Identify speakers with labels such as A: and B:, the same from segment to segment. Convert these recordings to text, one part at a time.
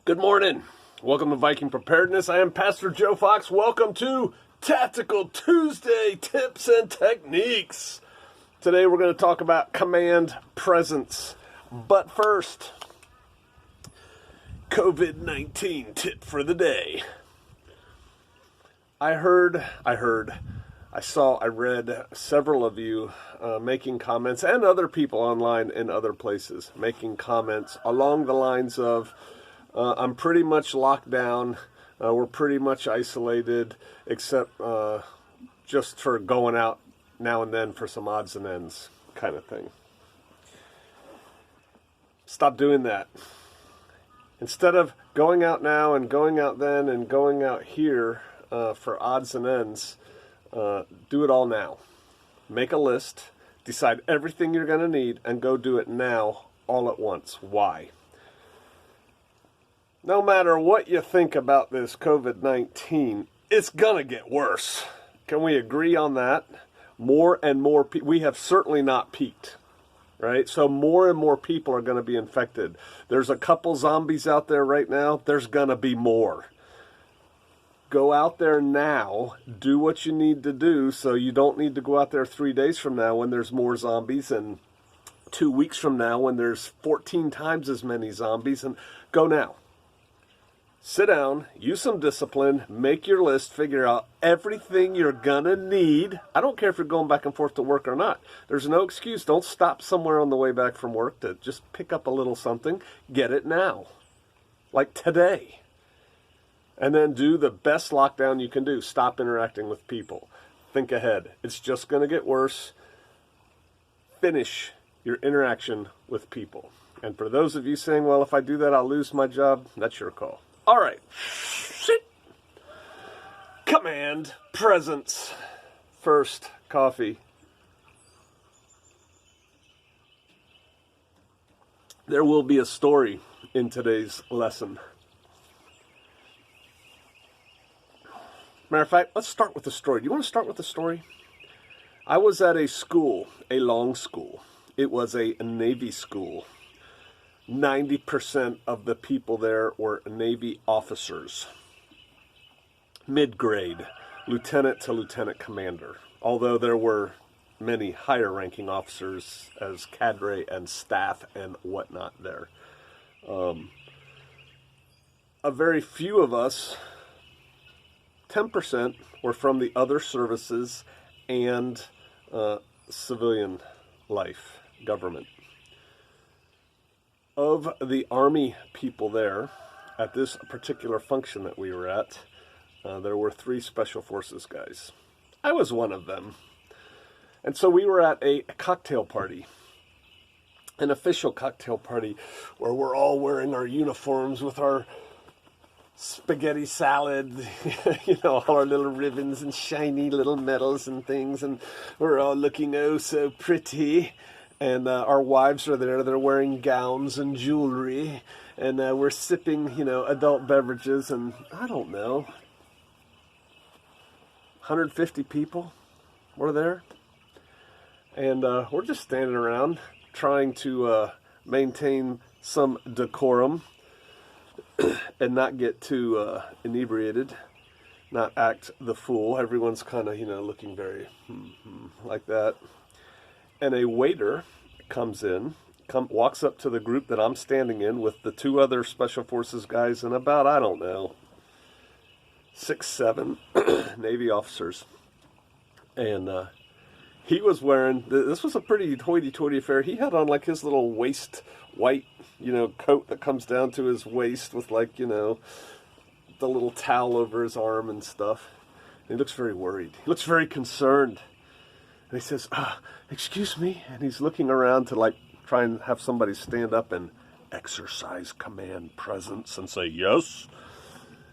A: Good morning. Welcome to Viking Preparedness. I am Pastor Joe Fox. Welcome to Tactical Tuesday Tips and Techniques. Today we're going to talk about command presence. But first, COVID-19 tip for the day. I read several of you making comments, and other people online in other places making comments along the lines of, I'm pretty much locked down, we're pretty much isolated, except just for going out now and then for some odds and ends kind of thing. Stop doing that. Instead of going out now and going out then and going out here for odds and ends, do it all now. Make a list, decide everything you're going to need, and go do it now all at once. Why? No matter what you think about this COVID-19, it's going to get worse. Can we agree on that? More and more people, we have certainly not peaked, right? So more and more people are going to be infected. There's a couple zombies out there right now. There's going to be more. Go out there now, do what you need to do so you don't need to go out there 3 days from now when there's more zombies, and 2 weeks from now when there's 14 times as many zombies, and go now. Sit down, use some discipline, make your list, figure out everything you're gonna need. I don't care if you're going back and forth to work or not. There's no excuse. Don't stop somewhere on the way back from work to just pick up a little something. Get it now, like today. And then do the best lockdown you can do. Stop interacting with people. Think ahead. It's just gonna get worse. Finish your interaction with people. And for those of you saying, well, if I do that, I'll lose my job, that's your call. All right. Command presence. First, coffee. There will be a story in today's lesson. Matter of fact, let's start with the story. Do you want to start with the story? I was at a school, a long school. It was a Navy school. 90% of the people there were Navy officers, mid-grade, lieutenant to lieutenant commander, although there were many higher-ranking officers as cadre and staff and whatnot there. A very few of us, 10%, were from the other services and civilian life, government. Of the Army people there, at this particular function that we were at, there were 3 Special Forces guys. I was one of them. And so we were at a cocktail party, an official cocktail party, where we're all wearing our uniforms with our spaghetti salad, all our little ribbons and shiny little medals and things, and we're all looking oh so pretty. And our wives are there. They're wearing gowns and jewelry. And we're sipping, adult beverages. And I don't know, 150 people were there. And we're just standing around trying to maintain some decorum and not get too inebriated, not act the fool. Everyone's kind of, looking very like that. And a waiter comes in, walks up to the group that I'm standing in with the 2 other Special Forces guys and about, 6, 7 Navy officers. And he was wearing, this was a pretty hoity-toity affair. He had on like his little waist white, coat that comes down to his waist with the little towel over his arm and stuff. And he looks very worried. He looks very concerned. And he says, excuse me. And he's looking around to try and have somebody stand up and exercise command presence and say, yes.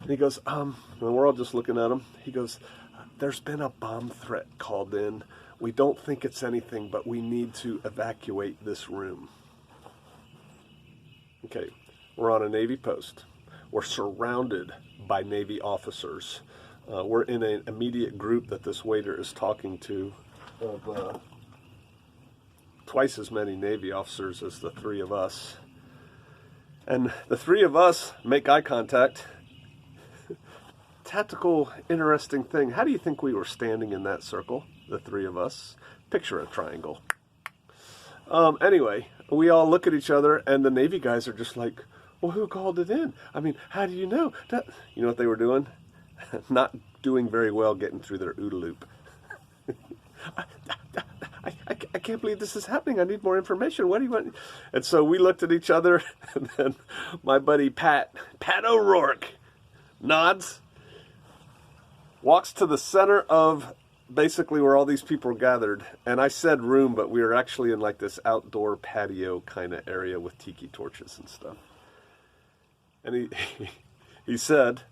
A: And he goes, and we're all just looking at him. He goes, there's been a bomb threat called in. We don't think it's anything, but we need to evacuate this room. Okay, we're on a Navy post. We're surrounded by Navy officers. We're in an immediate group that this waiter is talking to of twice as many Navy officers as the 3 of us. And the three of us make eye contact. Tactical, interesting thing. How do you think we were standing in that circle, the three of us? Picture a triangle. Anyway, we all look at each other, and the Navy guys are just like, well, who called it in? I mean, how do you know? You know what they were doing? Not doing very well getting through their OODA loop. I can't believe this is happening. I need more information. What do you want? And so we looked at each other, and then my buddy Pat O'Rourke, nods, walks to the center of basically where all these people are gathered. And I said room, but we were actually in like this outdoor patio kind of area with tiki torches and stuff. And he said,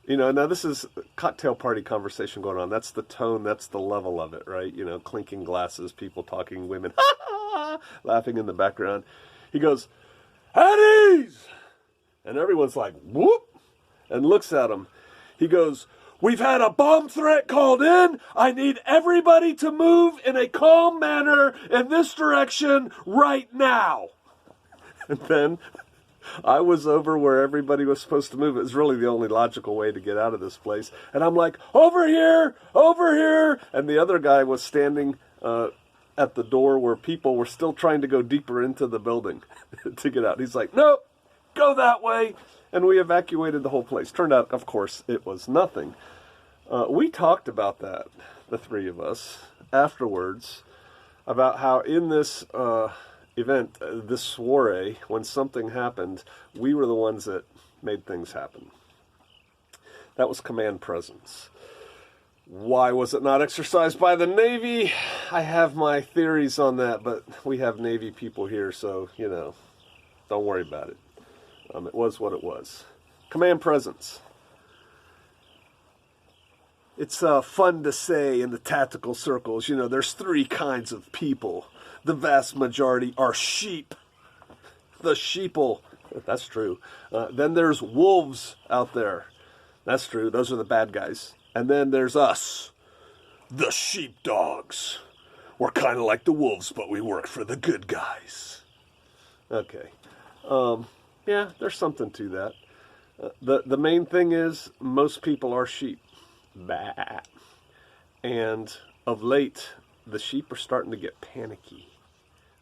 A: you know, now this is cocktail party conversation going on. That's the tone, that's the level of it, right? You know, clinking glasses, people talking, women laughing in the background. He goes, at ease! And everyone's like, whoop! And looks at him. He goes, we've had a bomb threat called in. I need everybody to move in a calm manner in this direction right now. And then I was over where everybody was supposed to move. It was really the only logical way to get out of this place. And I'm like, over here, over here. And the other guy was standing at the door where people were still trying to go deeper into the building to get out. He's like, nope, go that way. And we evacuated the whole place. Turned out, of course, it was nothing. We talked about that, the three of us, afterwards, about how in this event, this soiree, when something happened, we were the ones that made things happen. That was command presence. Why was it not exercised by the Navy? I have my theories on that, but we have Navy people here, so, you know, don't worry about it. It was what it was. Command presence. It's fun to say in the tactical circles, you know, there's three kinds of people. The vast majority are sheep. The sheeple. That's true. Then there's wolves out there. That's true. Those are the bad guys. And then there's us, the sheepdogs. We're kind of like the wolves, but we work for the good guys. Okay. Yeah, there's something to that. The main thing is most people are sheep. Bah. And of late, the sheep are starting to get panicky,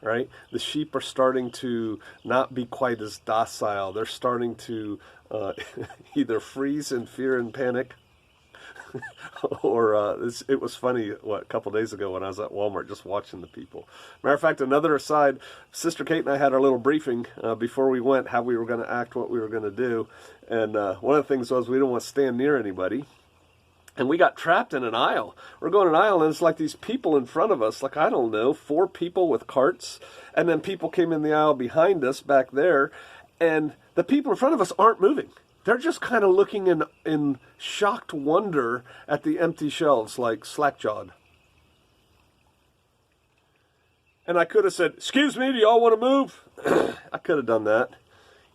A: right? The sheep are starting to not be quite as docile. They're starting to either freeze in fear and panic, or it was funny, a couple days ago when I was at Walmart just watching the people. Matter of fact, another aside, Sister Kate and I had our little briefing before we went, how we were going to act, what we were going to do. And one of the things was we didn't want to stand near anybody. And we got trapped in an aisle. We're going an aisle, and it's like these people in front of us, like, I don't know, 4 people with carts. And then people came in the aisle behind us back there, and the people in front of us aren't moving. They're just kind of looking in shocked wonder at the empty shelves, like slack-jawed. And I could have said, excuse me, do y'all want to move? I could have done that.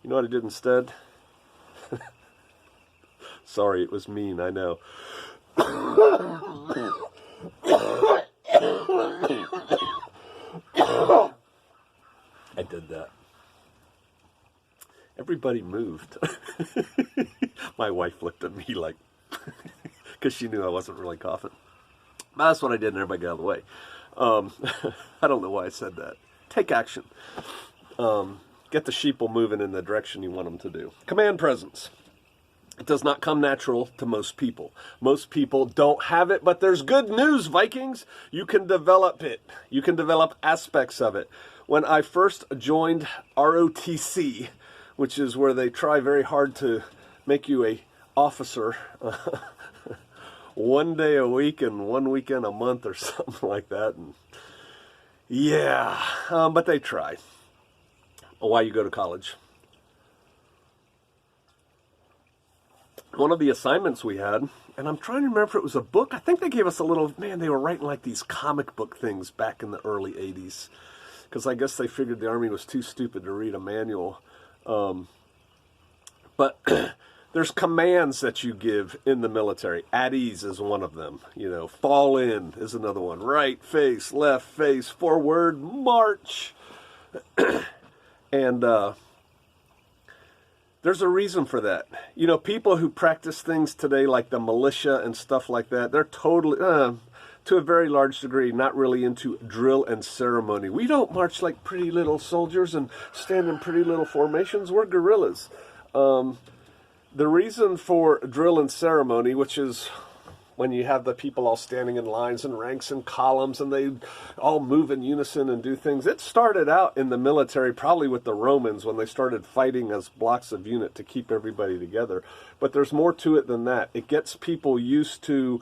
A: You know what I did instead? Sorry, it was mean, I know. I did that. Everybody moved. My wife looked at me like, because she knew I wasn't really coughing. That's what I did, and everybody got out of the way. I don't know why I said that. Take action. Get the sheeple moving in the direction you want them to do. Command presence. It does not come natural to most people. Most people don't have it, but there's good news, Vikings. You can develop it. You can develop aspects of it. When I first joined ROTC, which is where they try very hard to make you a officer, 1 day a week and 1 weekend a month or something like that. And yeah, but they try. Why you go to college? One of the assignments we had, and I'm trying to remember if it was a book. I think they gave us a little, man, they were writing like these comic book things back in the early 80s. Because I guess they figured the Army was too stupid to read a manual. But there's commands that you give in the military. At ease is one of them. You know, fall in is another one. Right face, left face, forward, march. And There's a reason for that. You know, people who practice things today like the militia and stuff like that, they're totally, to a very large degree, not really into drill and ceremony. We don't march like pretty little soldiers and stand in pretty little formations. We're guerrillas. The reason for drill and ceremony, which is when you have the people all standing in lines and ranks and columns and they all move in unison and do things. It started out in the military probably with the Romans when they started fighting as blocks of unit to keep everybody together. But there's more to it than that. It gets people used to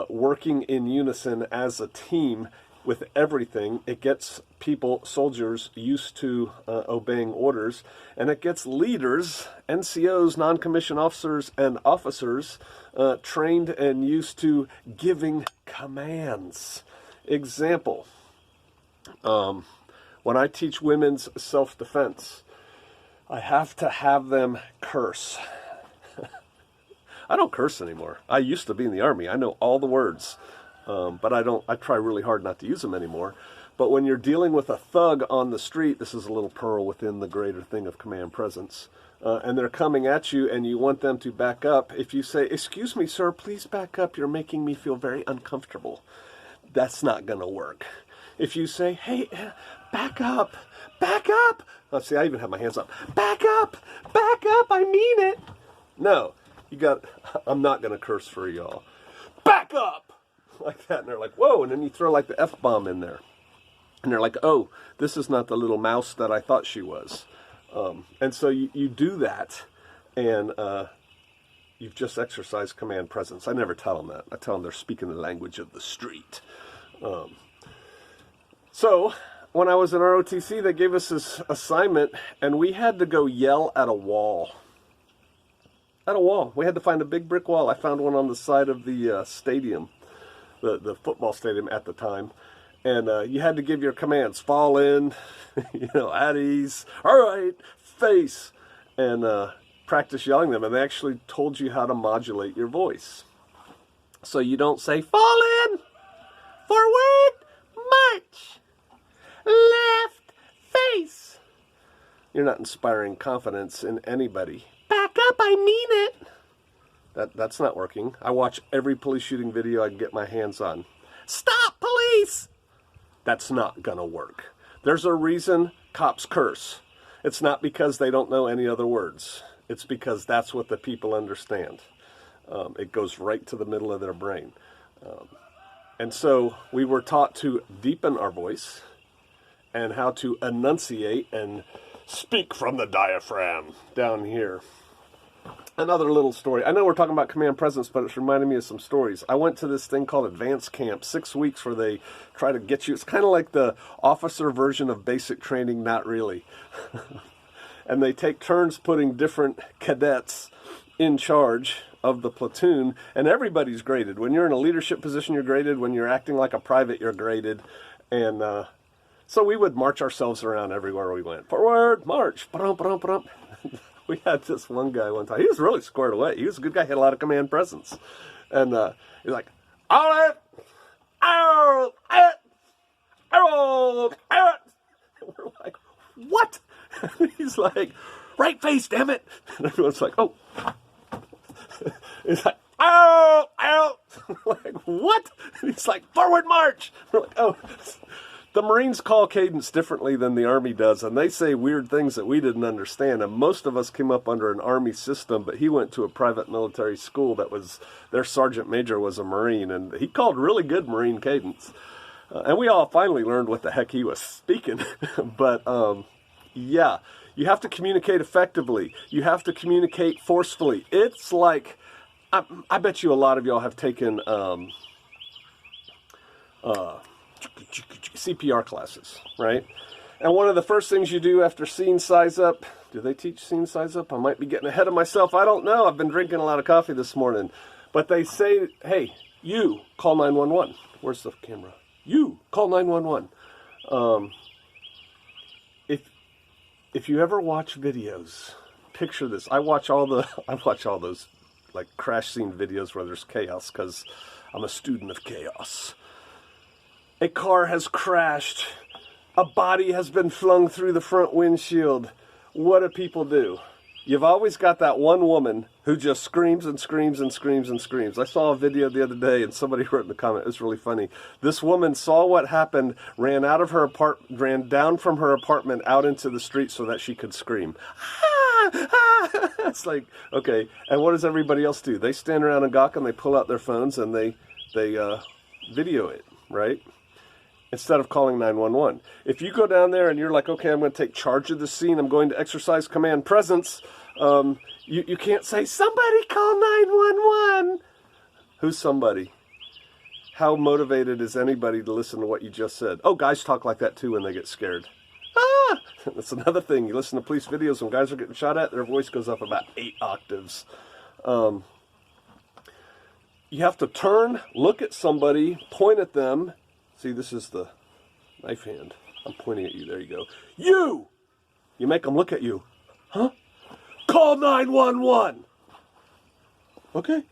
A: working in unison as a team with everything. It gets people, soldiers, used to obeying orders. And it gets leaders, NCOs, non-commissioned officers, and officers trained and used to giving commands. Example, when I teach women's self-defense, I have to have them curse. I don't curse anymore. I used to be in the Army. I know all the words, but I try really hard not to use them anymore. But when you're dealing with a thug on the street, this is a little pearl within the greater thing of command presence, and they're coming at you and you want them to back up. If you say, "Excuse me, sir, please back up. You're making me feel very uncomfortable," that's not going to work. If you say, "Hey, back up, back up." Let's see, I even have my hands up. Back up, I mean it. No, I'm not going to curse for y'all. Back up! Like that. And they're like, whoa. And then you throw like the F-bomb in there. And they're like, oh, this is not the little mouse that I thought she was. And so you do that, and you've just exercised command presence. I never tell them that. I tell them they're speaking the language of the street. So when I was in ROTC, they gave us this assignment, and we had to go yell at a wall. At a wall. We had to find a big brick wall. I found one on the side of the stadium, the football stadium at the time. And you had to give your commands. Fall in, at ease. All right, face. And practice yelling them. And they actually told you how to modulate your voice. So you don't say, fall in, forward, march, left, face. You're not inspiring confidence in anybody. Back up, I mean it. That's not working. I watch every police shooting video I can get my hands on. Stop, police! That's not gonna work. There's a reason cops curse. It's not because they don't know any other words. It's because that's what the people understand. It goes right to the middle of their brain. And so we were taught to deepen our voice and how to enunciate and speak from the diaphragm down here. Another little story. I know we're talking about command presence, but it's reminding me of some stories. I went to this thing called Advanced Camp, 6 weeks where they try to get you. It's kind of like the officer version of basic training, not really. And they take turns putting different cadets in charge of the platoon, and everybody's graded. When you're in a leadership position, you're graded. When you're acting like a private, you're graded. And so we would march ourselves around everywhere we went. Forward, march. We had this one guy one time. He was really squared away. He was a good guy. He had a lot of command presence. And he's like, all right, arrow, arrow, arrow. And we're like, what? And he's like, right face, damn it. And everyone's like, oh. He's like, arrow, arrow. Like, what? And he's like, forward march. We're like, oh. The Marines call cadence differently than the Army does, and they say weird things that we didn't understand. And most of us came up under an Army system, but he went to a private military school that was, their sergeant major was a Marine, and he called really good Marine cadence. And we all finally learned what the heck he was speaking. But, yeah, you have to communicate effectively. You have to communicate forcefully. It's like, I bet you a lot of y'all have taken CPR classes, right? And one of the first things you do after scene size up, do they teach scene size up? I might be getting ahead of myself. I don't know. I've been drinking a lot of coffee this morning. But they say, hey, you call 911. Where's the camera? You call 911. If you ever watch videos, picture this. I watch all those like crash scene videos where there's chaos because I'm a student of chaos. A car has crashed. A body has been flung through the front windshield. What do people do? You've always got that one woman who just screams and screams and screams and screams. I saw a video the other day and somebody wrote in the comment, it was really funny. This woman saw what happened, ran down from her apartment out into the street so that she could scream. It's like, okay, and what does everybody else do? They stand around and gawk and they pull out their phones and they video it, right? Instead of calling 911. If you go down there and you're like, okay, I'm going to take charge of the scene, I'm going to exercise command presence, you can't say, somebody call 911. Who's somebody? How motivated is anybody to listen to what you just said? Oh, guys talk like that too when they get scared. That's another thing. You listen to police videos when guys are getting shot at, their voice goes up about 8 octaves. You have to turn, look at somebody, point at them. See, this is the knife hand. I'm pointing at you. There you go. You! You make them look at you. Huh? Call 911! Okay.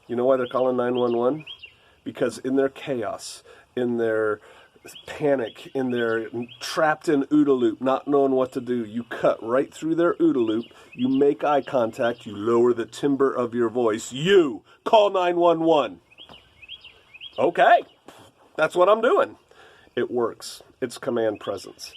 A: You know why they're calling 911? Because in their chaos, in their panic, in their trapped in OODA loop, not knowing what to do, you cut right through their OODA loop, you make eye contact, you lower the timbre of your voice. You! Call 911! Okay. That's what I'm doing. It works. It's command presence.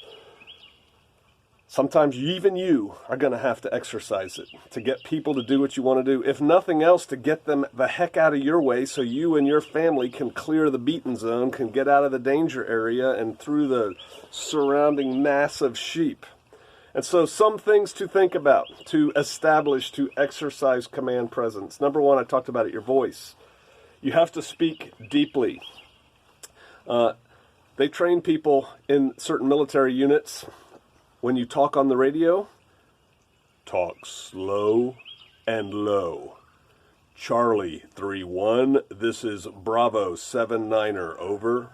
A: Sometimes even you are going to have to exercise it to get people to do what you want to do. If nothing else, to get them the heck out of your way so you and your family can clear the beaten zone, can get out of the danger area and through the surrounding mass of sheep. And so some things to think about, to establish, to exercise command presence. Number one, I talked about it, your voice. You have to speak deeply. They train people in certain military units. When you talk on the radio, talk slow and low. Charlie 3-1, this is Bravo 7-9er, over.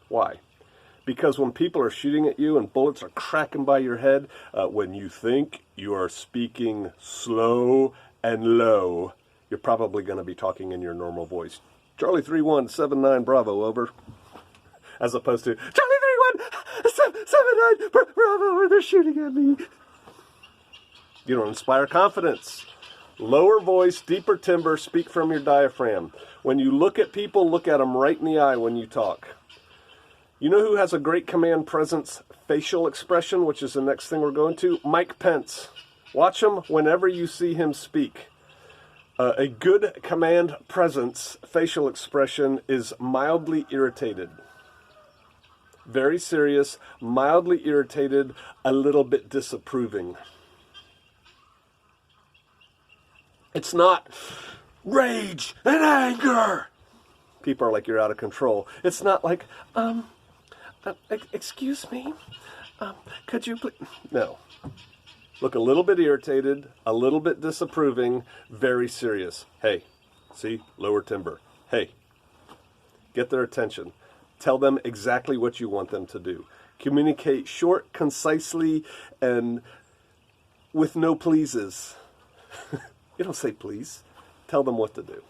A: Why? Because when people are shooting at you and bullets are cracking by your head, when you think you are speaking slow and low, you're probably going to be talking in your normal voice. Charlie 3-1, 7-9, Bravo, over. As opposed to, Charlie 3-1, 7-9, Bravo, they're shooting at me. You don't inspire confidence. Lower voice, deeper timbre, speak from your diaphragm. When you look at people, look at them right in the eye when you talk. You know who has a great command presence facial expression, which is the next thing we're going to? Mike Pence. Watch him whenever you see him speak. A good command presence facial expression is mildly irritated. Very serious, mildly irritated, a little bit disapproving. It's not rage and anger. People are like, you're out of control. It's not like, excuse me, could you please? No. Look a little bit irritated, a little bit disapproving, very serious. Hey, see, lower timbre. Hey, get their attention. Tell them exactly what you want them to do. Communicate short, concisely, and with no pleases. You don't say please. Tell them what to do.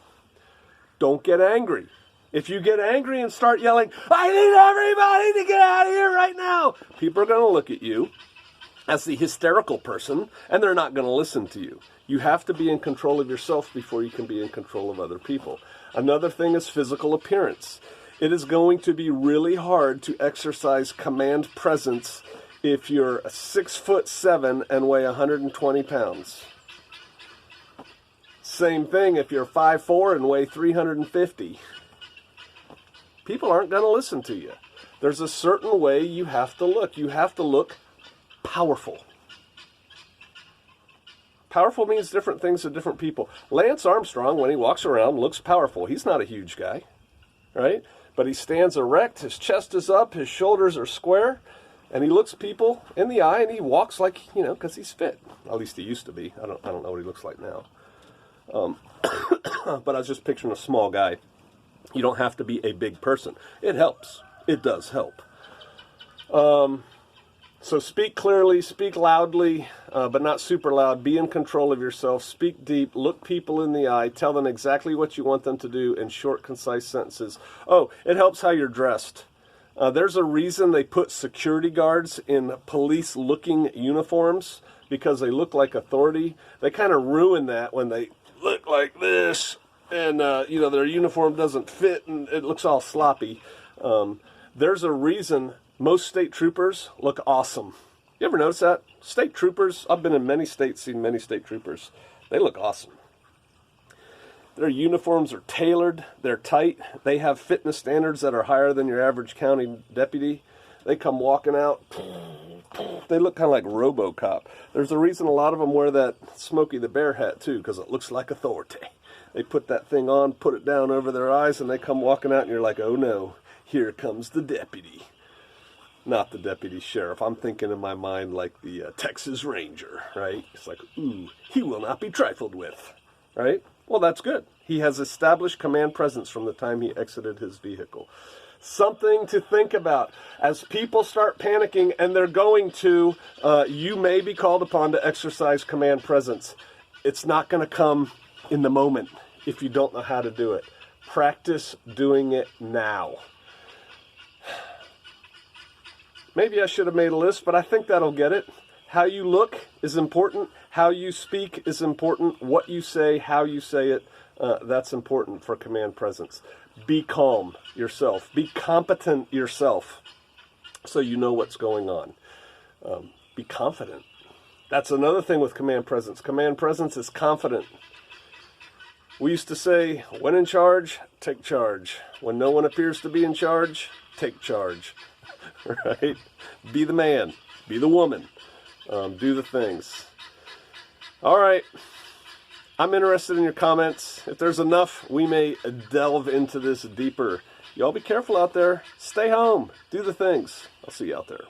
A: Don't get angry. If you get angry and start yelling, I need everybody to get out of here right now, people are going to look at you as the hysterical person, and they're not going to listen to you. You have to be in control of yourself before you can be in control of other people. Another thing is physical appearance. It is going to be really hard to exercise command presence if you're 6'7" and weigh 120 pounds. Same thing if you're 5'4" and weigh 350. People aren't going to listen to you. There's a certain way you have to look. You have to look powerful. Powerful means different things to different people. Lance Armstrong, when he walks around, looks powerful. He's not a huge guy, right? But he stands erect, his chest is up, his shoulders are square, and he looks people in the eye, and he walks like, because he's fit. At least he used to be. I don't know what he looks like now. But I was just picturing a small guy. You don't have to be a big person. It helps. It does help. So speak clearly, speak loudly, but not super loud. Be in control of yourself. Speak deep. Look people in the eye. Tell them exactly what you want them to do in short, concise sentences. Oh, it helps how you're dressed. There's a reason they put security guards in police-looking uniforms, because they look like authority. They kind of ruin that when they look like this and, their uniform doesn't fit and it looks all sloppy. There's a reason most state troopers look awesome. You ever notice that? State troopers, I've been in many states, seen many state troopers. They look awesome. Their uniforms are tailored, they're tight, they have fitness standards that are higher than your average county deputy. They come walking out, they look kind of like RoboCop. There's a reason a lot of them wear that Smokey the Bear hat too, because it looks like authority. They put that thing on, put it down over their eyes, and they come walking out and you're like, oh no, here comes the deputy. Not the deputy sheriff. I'm thinking in my mind like the Texas Ranger, right? It's like, ooh, he will not be trifled with, right? Well, that's good. He has established command presence from the time he exited his vehicle. Something to think about. As people start panicking, and they're going to, you may be called upon to exercise command presence. It's not going to come in the moment if you don't know how to do it. Practice doing it now. Maybe I should have made a list, but I think that'll get it. How you look is important. How you speak is important. What you say, how you say it, that's important for command presence. Be calm yourself. Be competent yourself so you know what's going on. Be confident. That's another thing with command presence. Command presence is confident. We used to say, when in charge, take charge. When no one appears to be in charge, take charge. Right? Be the man. Be the woman. Do the things. All right. I'm interested in your comments. If there's enough, we may delve into this deeper. Y'all be careful out there. Stay home. Do the things. I'll see you out there.